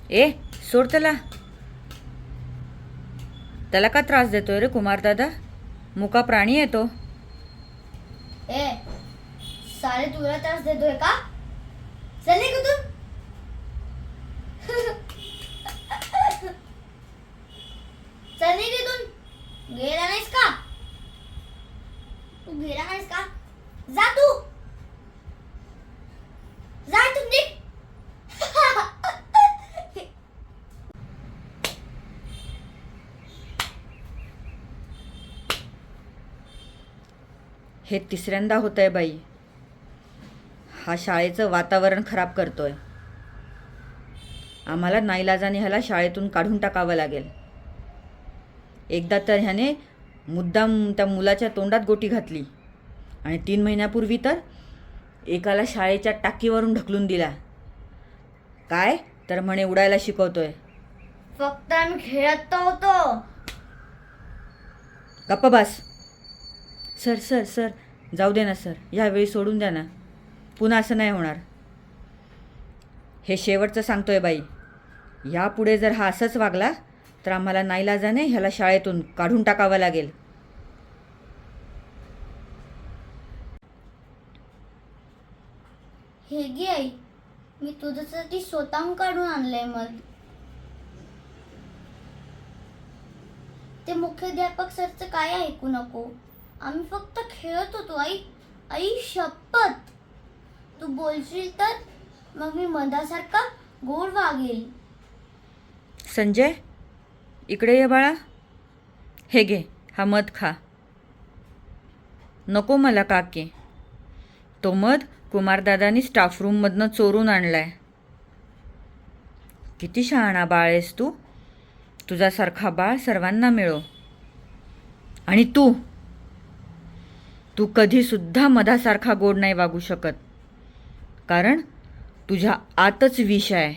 ए सोड त्याला. त्याला का त्रास देतोय रे कुमार दादा? मुका प्राणी आहे तो. ए साले तुला त्रास देतोय का? चल निघ इथून. चल निघ इथून. गेला नाहीस का? तू गेला नाहीस का? जा तू. जा इथून निघ. हे तिसऱ्यांदा होत आहे बाई. हा शाळेचं वातावरण खराब करतोय. आम्हाला नाईलाजाने ह्याला शाळेतून काढून टाकावं लागेल. एकदा तर ह्याने मुद्दाम त्या मुलाच्या तोंडात गोटी घातली आणि 3 महिन्यापूर्वी तर एकाला शाळेच्या टाकीवरून ढकलून दिला. काय तर म्हणे उडायला शिकवतोय. फक्त आम्ही खेळत तर होतो. गप्प बस. सर सर सर जाऊ दे ना सर. ह्यावेळी सोडून द्या ना. पुन्हा असं नाही होणार. हे शेवटचं सांगतोय बाई. यापुढे जर हा असंच वागला तर आम्हाला नाईलाजाने ह्याला शाळेतून काढून टाकावं लागेल. हे घे आई, मी तुझ्यासाठी स्वतःहून काढून आणलंय मग. ते मुख्याध्यापक सरचं काय ऐकू नको. आम्ही फक्त खेळत होतो आई. आई शपथ, तू बोलशील तर मग मी मधासारखा गोड वागेल. संजय इकडे ये बाळा. हे घे हा मध खा. नको मला काके. तो मध कुमारदादानी स्टाफ रूममधनं चोरून आणलाय. किती शहाणा बाळ आहेस तू. तुझ्यासारखा बाळ सर्वांना मिळो. आणि तू कधीसुद्धा मधासारखा गोड नाही वागू शकत. कारण तुझ्या आतच विष आहे.